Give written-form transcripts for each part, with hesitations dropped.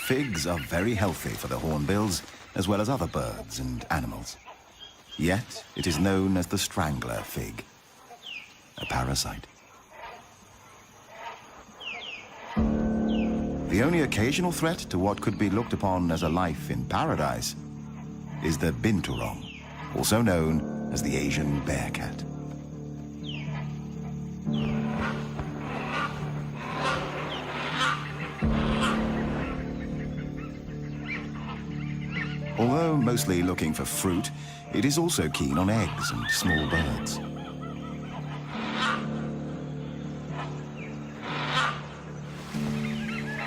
Figs are very healthy for the hornbills, as well as other birds and animals. Yet, it is known as the strangler fig, a parasite. The only occasional threat to what could be looked upon as a life in paradise is the binturong, also known as the Asian bear cat. Although mostly looking for fruit, it is also keen on eggs and small birds.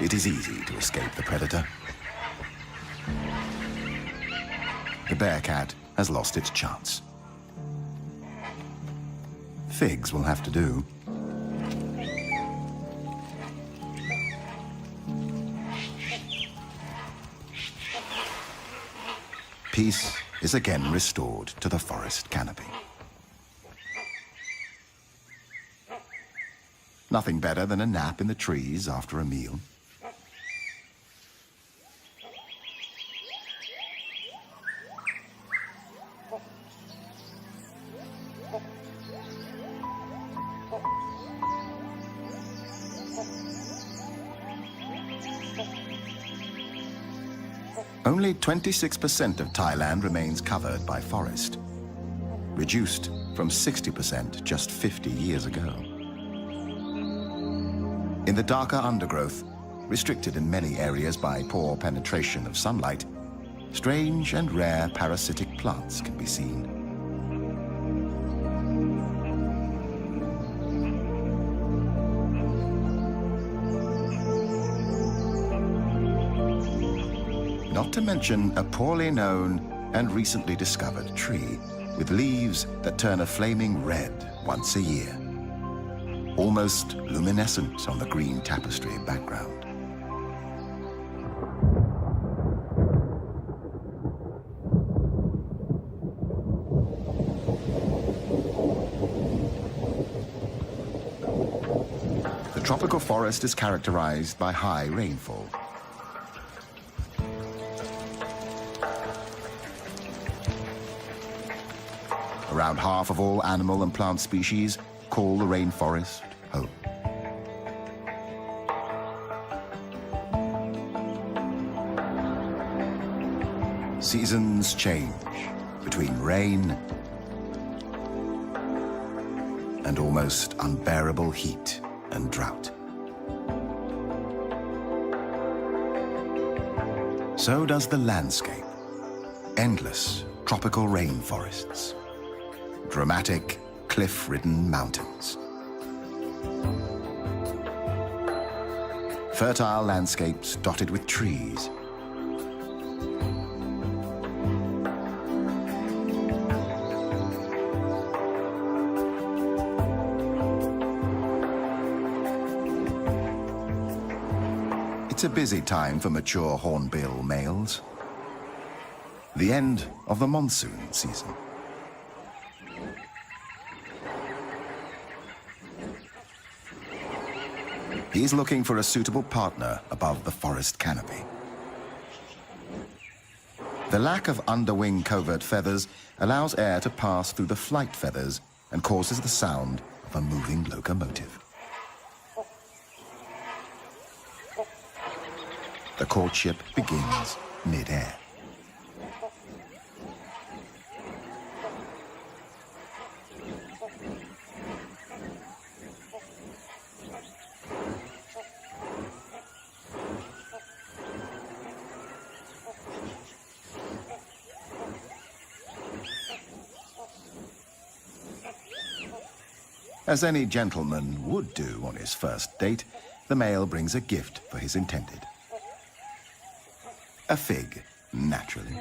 It is easy to escape the predator. The bear cat has lost its chance. Figs will have to do. Peace is again restored to the forest canopy. Nothing better than a nap in the trees after a meal. Only 26% of Thailand remains covered by forest, reduced from 60% just 50 years ago. In the darker undergrowth, restricted in many areas by poor penetration of sunlight, strange and rare parasitic plants can be seen. Not to mention a poorly known and recently discovered tree with leaves that turn a flaming red once a year, almost luminescent on the green tapestry background. The tropical forest is characterized by high rainfall. Around half of all animal and plant species call the rainforest home. Seasons change between rain and almost unbearable heat and drought. So does the landscape. Endless tropical rainforests. Dramatic, cliff-ridden mountains. Fertile landscapes dotted with trees. It's a busy time for mature hornbill males. The end of the monsoon season. He's looking for a suitable partner above the forest canopy. The lack of underwing covert feathers allows air to pass through the flight feathers and causes the sound of a moving locomotive. The courtship begins mid-air. As any gentleman would do on his first date, the male brings a gift for his intended. A fig, naturally.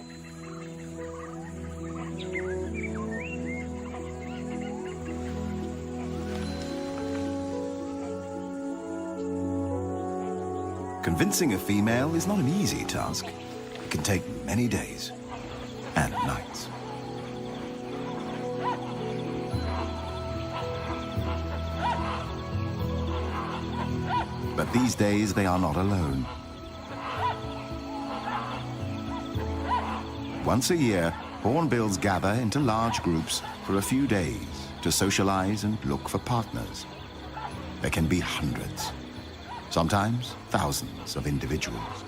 Convincing a female is not an easy task. It can take many days and nights. But these days they are not alone. Once a year, hornbills gather into large groups for a few days to socialize and look for partners. There can be hundreds, sometimes thousands of individuals.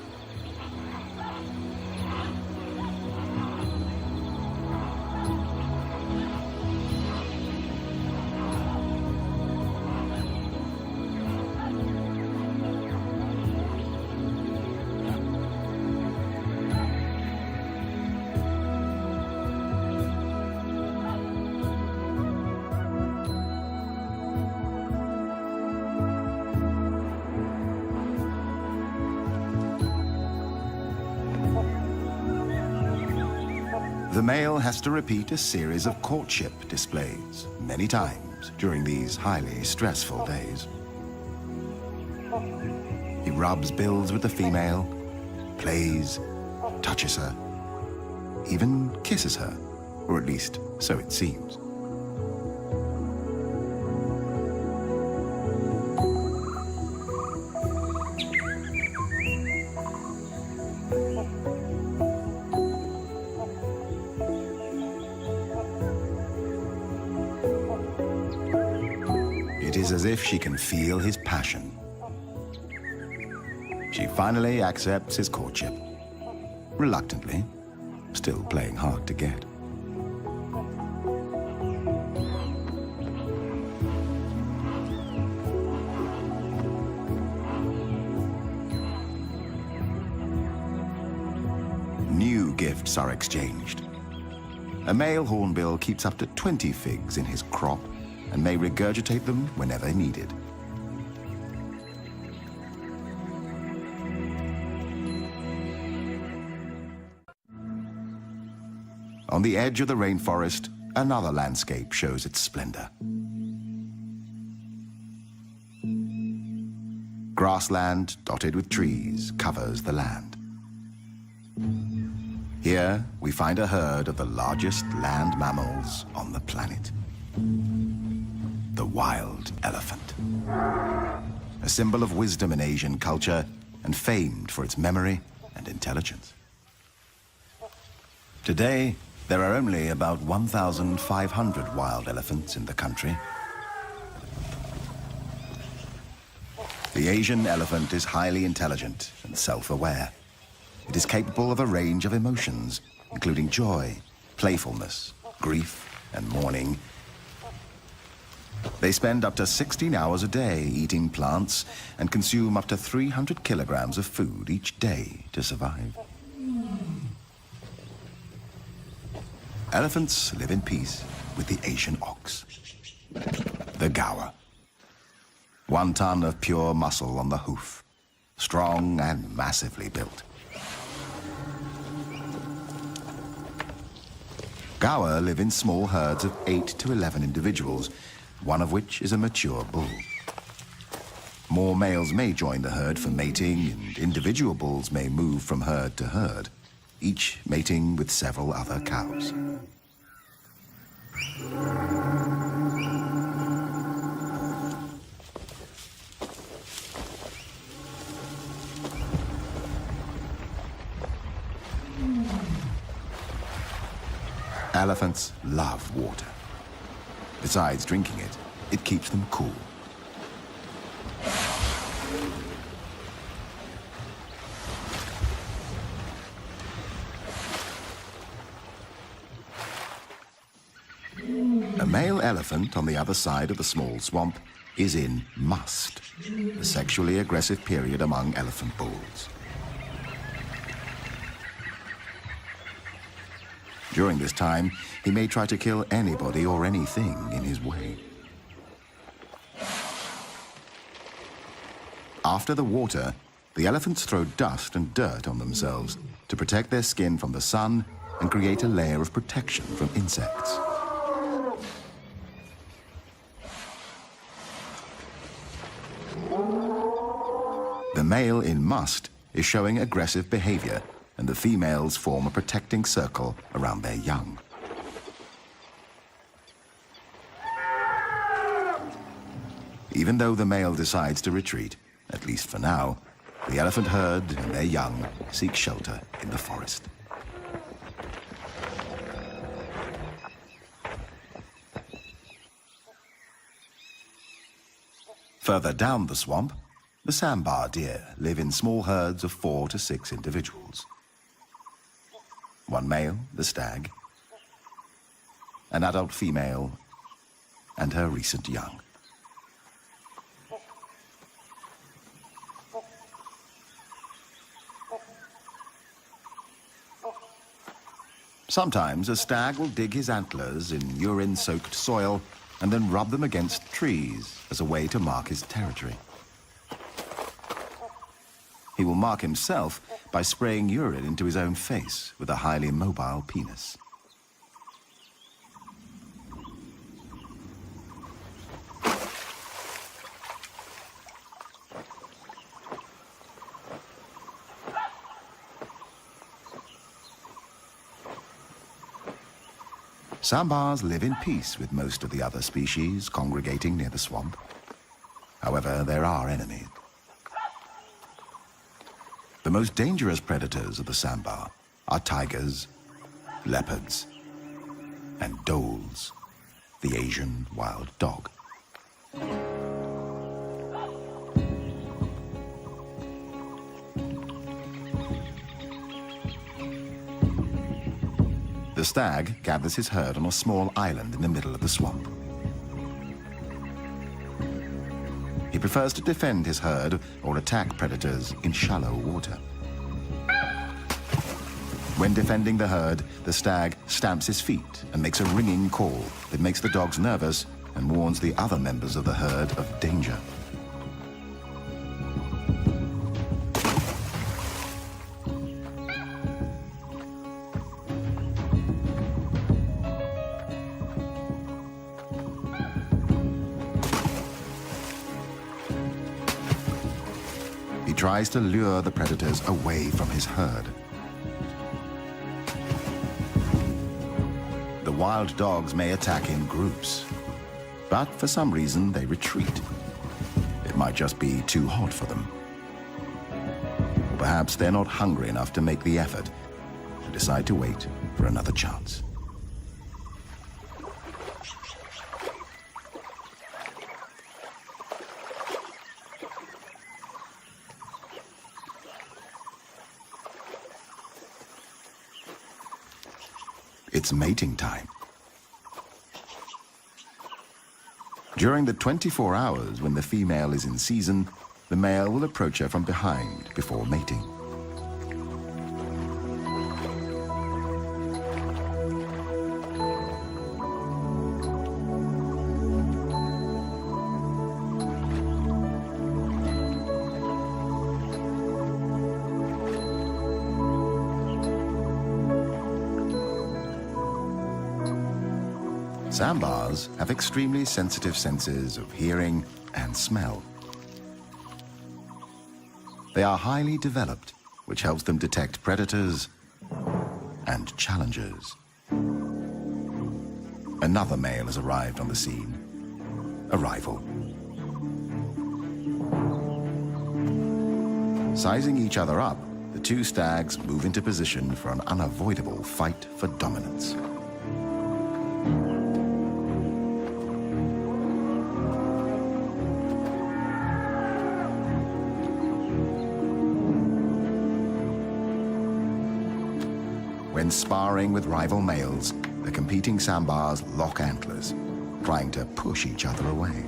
The male has to repeat a series of courtship displays many times during these highly stressful days. He rubs bills with the female, plays, touches her, even kisses her, or at least so it seems. It is as if she can feel his passion. She finally accepts his courtship, reluctantly, still playing hard to get. New gifts are exchanged. A male hornbill keeps up to 20 figs in his crop and may regurgitate them whenever needed. On the edge of the rainforest, another landscape shows its splendor. Grassland dotted with trees covers the land. Here, we find a herd of the largest land mammals on the planet. The wild elephant. A symbol of wisdom in Asian culture and famed for its memory and intelligence. Today, there are only about 1,500 wild elephants in the country. The Asian elephant is highly intelligent and self-aware. It is capable of a range of emotions, including joy, playfulness, grief, and mourning. They spend up to 16 hours a day eating plants and consume up to 300 kilograms of food each day to survive. Elephants live in peace with the Asian ox, the gaur. 1 ton of pure muscle on the hoof, strong and massively built. Gaur live in small herds of 8 to 11 individuals, one of which is a mature bull. More males may join the herd for mating, and individual bulls may move from herd to herd, each mating with several other cows. Elephants love water. Besides drinking it, it keeps them cool. A male elephant on the other side of the small swamp is in must, the sexually aggressive period among elephant bulls. During this time, he may try to kill anybody or anything in his way. After the water, the elephants throw dust and dirt on themselves to protect their skin from the sun and create a layer of protection from insects. The male in must is showing aggressive behavior, and the females form a protecting circle around their young. Even though the male decides to retreat, At least for now, the elephant herd and their young seek shelter in the forest. Further down the swamp, the sambar deer live in small herds of 4 to 6 individuals. One male, the stag, an adult female, and her recent young. Sometimes a stag will dig his antlers in urine-soaked soil and then rub them against trees as a way to mark his territory. He will mark himself by spraying urine into his own face with a highly mobile penis. Sambars live in peace with most of the other species congregating near the swamp. However, there are enemies. The most dangerous predators of the sambar are tigers, leopards, and dholes, the Asian wild dog. The stag gathers his herd on a small island in the middle of the swamp. He prefers to defend his herd or attack predators in shallow water. When defending the herd, the stag stamps his feet and makes a ringing call that makes the dogs nervous and warns the other members of the herd of danger. He tries to lure the predators away from his herd. The wild dogs may attack in groups, but for some reason they retreat. It might just be too hot for them. Or perhaps they're not hungry enough to make the effort and decide to wait for another chance. It's mating time. During the 24 hours when the female is in season, the male will approach her from behind before mating. Sambars have extremely sensitive senses of hearing and smell. They are highly developed, which helps them detect predators and challengers. Another male has arrived on the scene, a rival. Sizing each other up, the two stags move into position for an unavoidable fight for dominance. When sparring with rival males, the competing sambars lock antlers, trying to push each other away.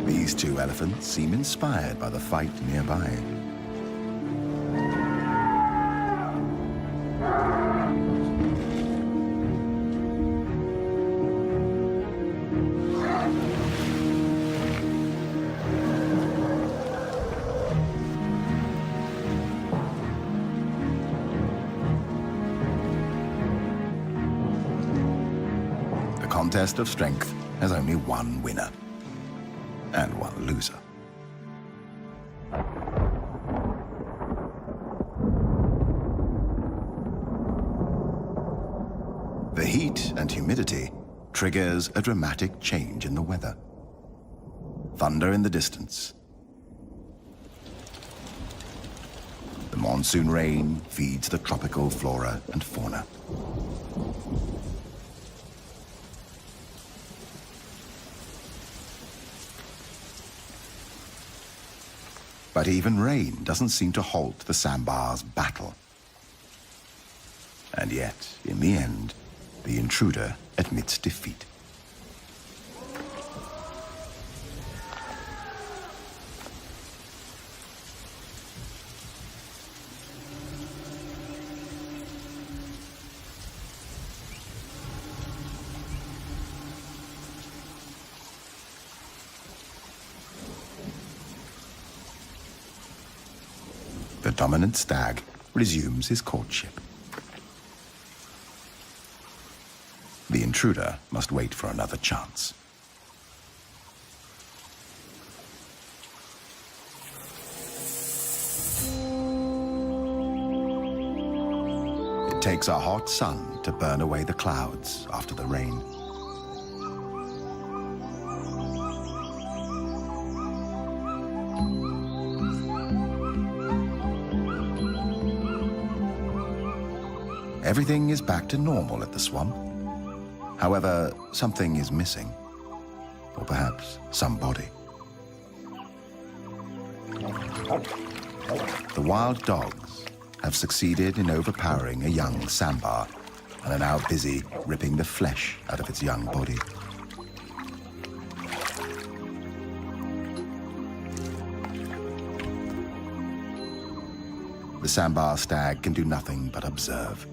These two elephants seem inspired by the fight nearby. contest of strength has only one winner and one loser. The heat and humidity triggers a dramatic change in the weather. Thunder in the distance. The monsoon rain feeds the tropical flora and fauna. But even rain doesn't seem to halt the sambar's battle. And yet, in the end, the intruder admits defeat. The dominant stag resumes his courtship. The intruder must wait for another chance. It takes a hot sun to burn away the clouds after the rain. Everything is back to normal at the swamp. However, something is missing. Or perhaps somebody. The wild dogs have succeeded in overpowering a young sambar and are now busy ripping the flesh out of its young body. The sambar stag can do nothing but observe.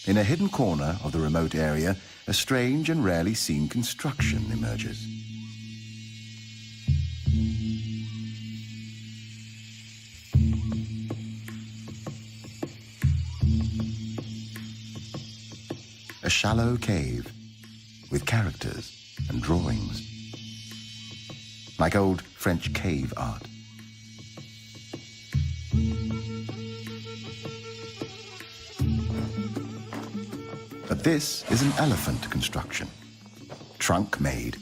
In a hidden corner of the remote area, a strange and rarely seen construction emerges. A shallow cave with characters and drawings, like old French cave art. But this is an elephant construction. Trunk-made,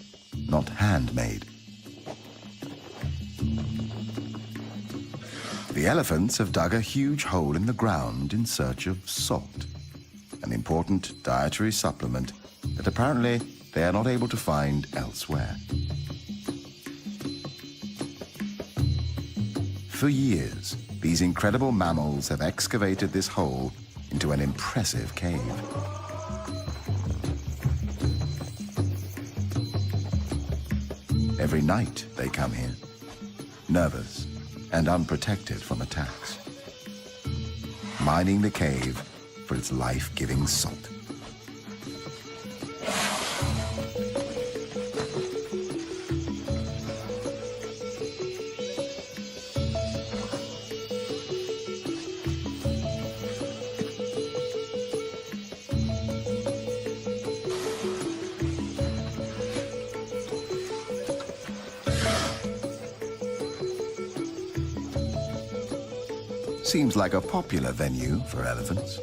not handmade. The elephants have dug a huge hole in the ground in search of salt, an important dietary supplement that apparently they are not able to find elsewhere. For years, these incredible mammals have excavated this hole into an impressive cave. Every night they come here, nervous and unprotected from attacks, mining the cave for its life-giving salt. Seems like a popular venue for elephants.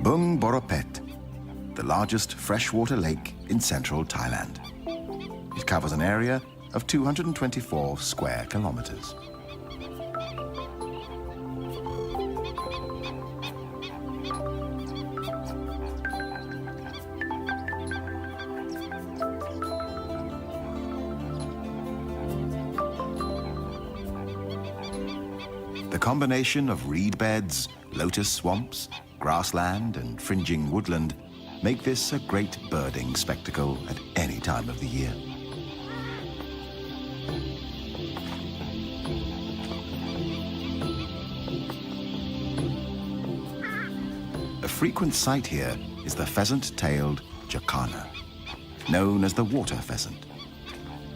Bung Boropet, the largest freshwater lake in central Thailand. It covers an area of 224 square kilometers. The combination of reed beds, lotus swamps, grassland, and fringing woodland make this a great birding spectacle at any time of the year. A frequent sight here is the pheasant-tailed jacana, known as the water pheasant.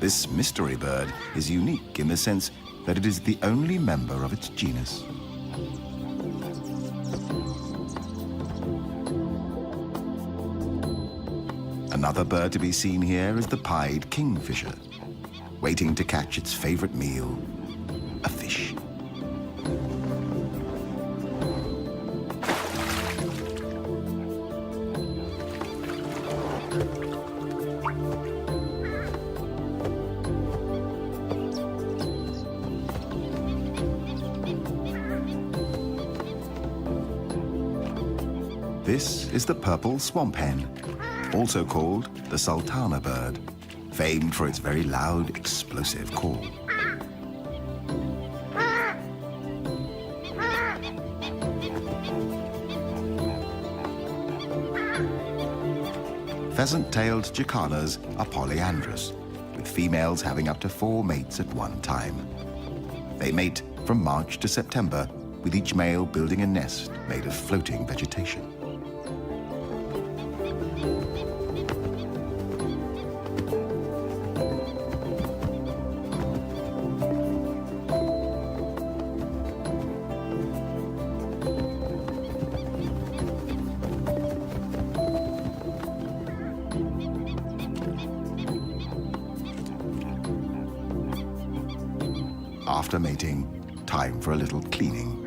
This mystery bird is unique in the sense that it is the only member of its genus. Another bird to be seen here is the pied kingfisher, waiting to catch its favorite meal, a fish. This is the purple swamp hen, also called the sultana bird, famed for its very loud, explosive call. Pheasant-tailed jacanas are polyandrous, with females having up to 4 mates at one time. They mate from March to September, with each male building a nest made of floating vegetation. After mating, time for a little cleaning.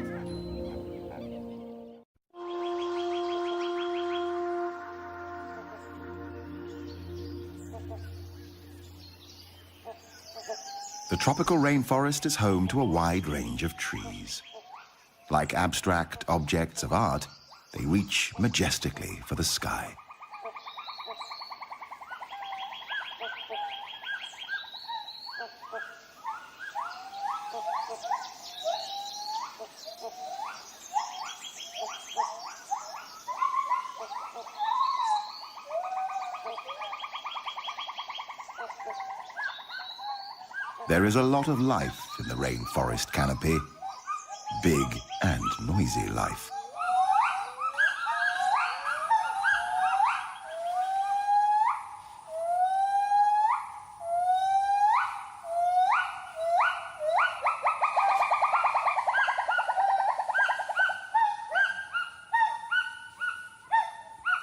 The tropical rainforest is home to a wide range of trees. Like abstract objects of art, they reach majestically for the sky. There is a lot of life in the rainforest canopy. Big and noisy life.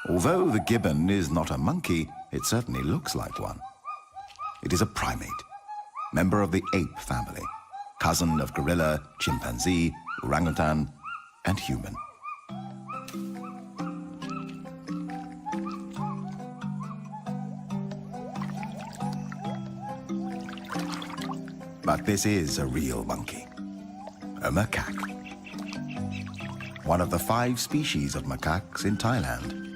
Although the gibbon is not a monkey, it certainly looks like one. It is a primate, member of the ape family, cousin of gorilla, chimpanzee, orangutan, and human. But this is a real monkey, a macaque. One of the 5 species of macaques in Thailand.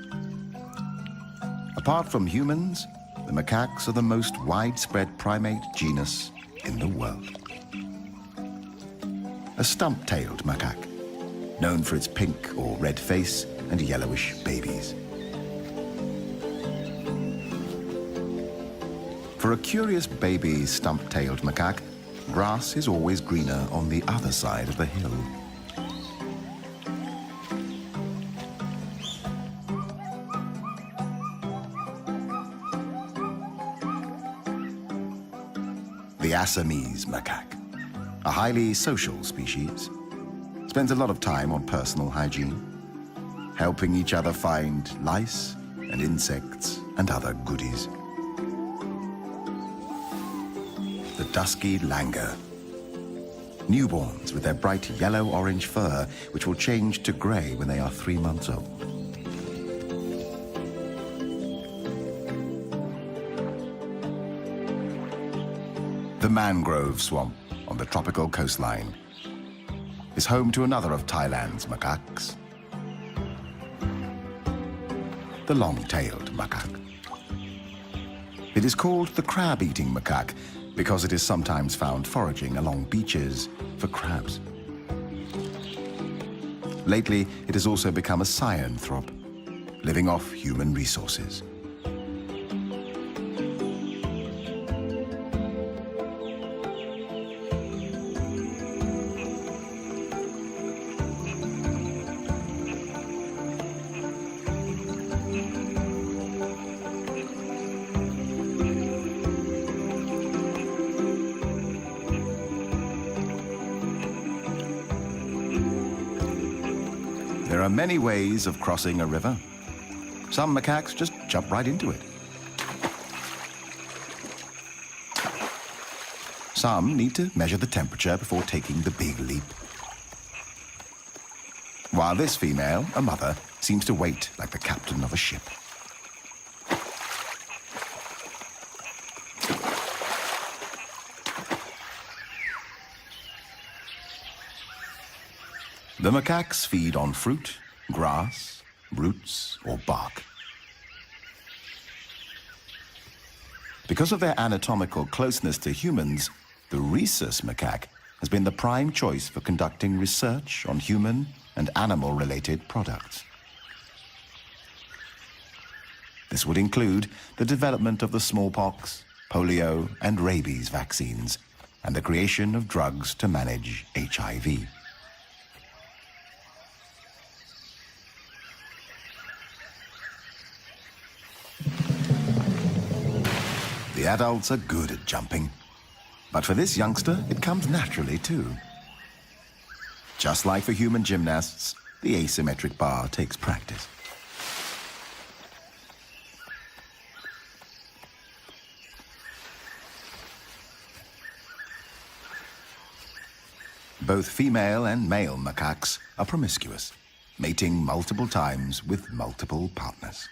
Apart from humans, the macaques are the most widespread primate genus in the world. A stump-tailed macaque, known for its pink or red face and yellowish babies. For a curious baby stump-tailed macaque, grass is always greener on the other side of the hill. The Assamese macaque, a highly social species, spends a lot of time on personal hygiene, helping each other find lice and insects and other goodies. The dusky langur, newborns with their bright yellow-orange fur, which will change to grey when they are 3 months old. The mangrove swamp on the tropical coastline is home to another of Thailand's macaques, the long-tailed macaque. It is called the crab-eating macaque because it is sometimes found foraging along beaches for crabs. Lately, it has also become a cyanthrope, living off human resources. There are many ways of crossing a river. Some macaques just jump right into it. Some need to measure the temperature before taking the big leap. While this female, a mother, seems to wait like the captain of a ship. The macaques feed on fruit, grass, roots, or bark. Because of their anatomical closeness to humans, the rhesus macaque has been the prime choice for conducting research on human and animal-related products. This would include the development of the smallpox, polio, and rabies vaccines, and the creation of drugs to manage HIV. The adults are good at jumping, but for this youngster, it comes naturally too. Just like for human gymnasts, the asymmetric bar takes practice. Both female and male macaques are promiscuous, mating multiple times with multiple partners.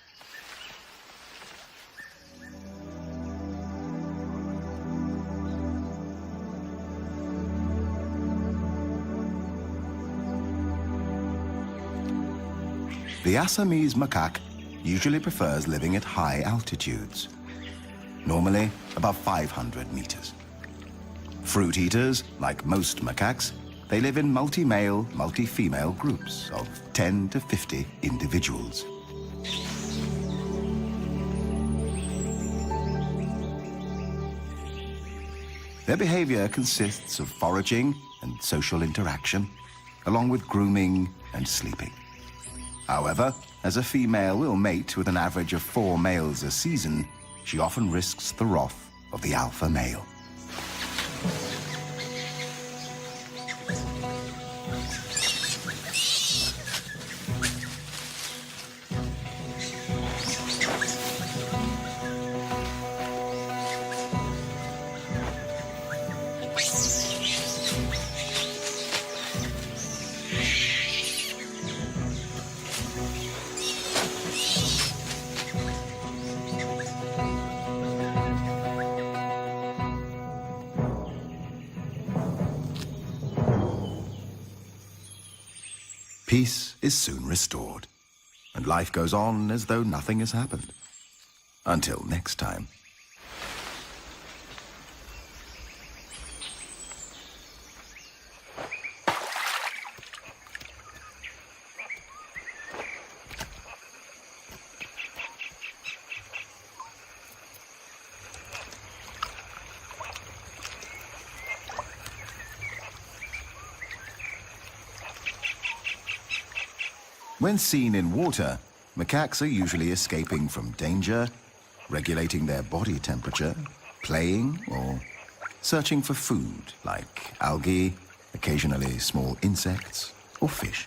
The Assamese macaque usually prefers living at high altitudes, normally above 500 meters. Fruit eaters, like most macaques, they live in multi-male, multi-female groups of 10 to 50 individuals. Their behavior consists of foraging and social interaction, along with grooming and sleeping. However, as a female will mate with an average of 4 males a season, she often risks the wrath of the alpha male. Peace is soon restored, and life goes on as though nothing has happened. Until next time. When seen in water, macaques are usually escaping from danger, regulating their body temperature, playing, or searching for food like algae, occasionally small insects, or fish.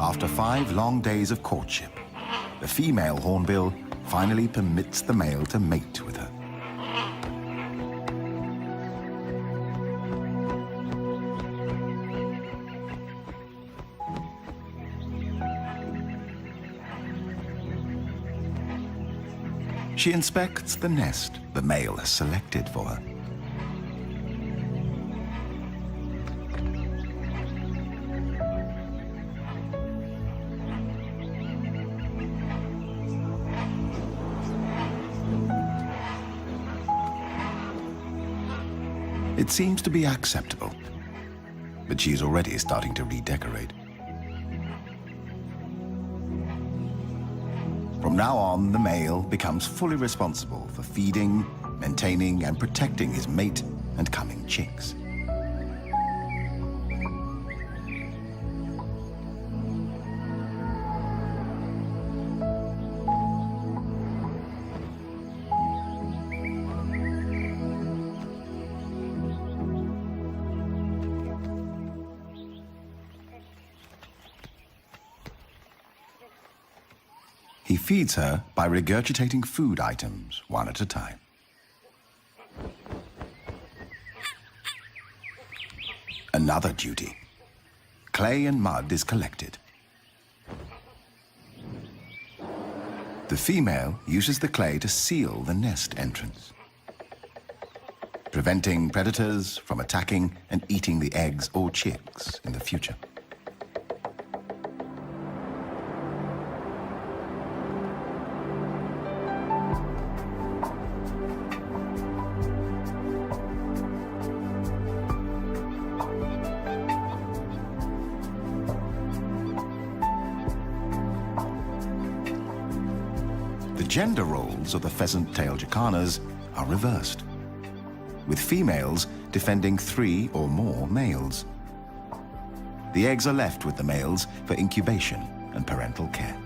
After 5 long days of courtship, the female hornbill finally permits the male to mate with her. She inspects the nest the male has selected for her. It seems to be acceptable, but she's already starting to redecorate. From now on, the male becomes fully responsible for feeding, maintaining, and protecting his mate and coming chicks. He feeds her by regurgitating food items one at a time. Another duty. Clay and mud is collected. The female uses the clay to seal the nest entrance, preventing predators from attacking and eating the eggs or chicks in the future. The gender roles of the pheasant-tailed jacanas are reversed, with females defending 3 or more males. The eggs are left with the males for incubation and parental care.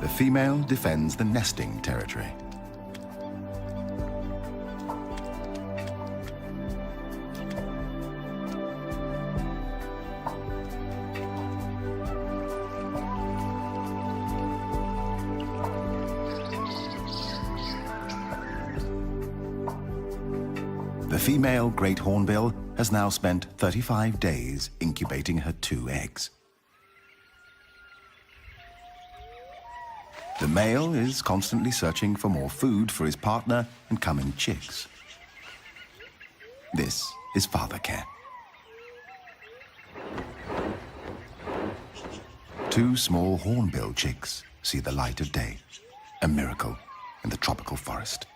The female defends the nesting territory. The female great hornbill has now spent 35 days incubating her 2 eggs. The male is constantly searching for more food for his partner and coming chicks. This is father care. 2 small hornbill chicks see the light of day, a miracle in the tropical forest.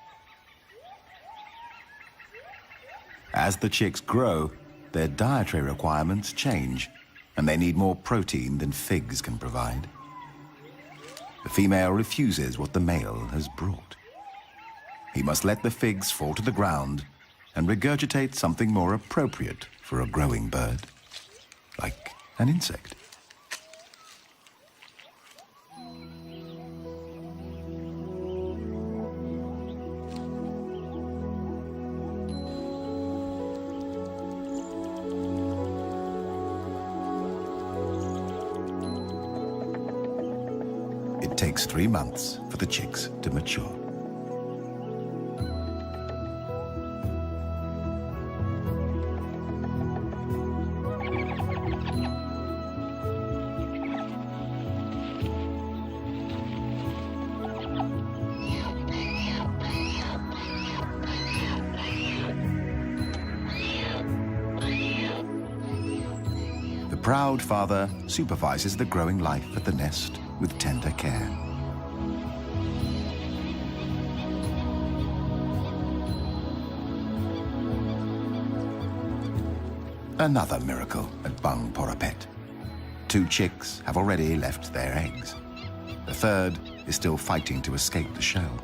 As the chicks grow, their dietary requirements change, and they need more protein than figs can provide. The female refuses what the male has brought. He must let the figs fall to the ground and regurgitate something more appropriate for a growing bird, like an insect. It takes 3 months for the chicks to mature. The proud father supervises the growing life at the nest with tender care. Another miracle at Bang Porapet. 2 chicks have already left their eggs. The third is still fighting to escape the shell.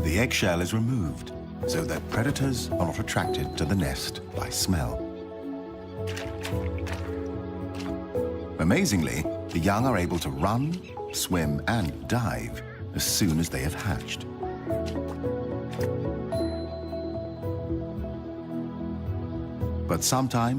The eggshell is removed so that predators are not attracted to the nest by smell. Amazingly, the young are able to run, swim, and dive as soon as they have hatched. But sometimes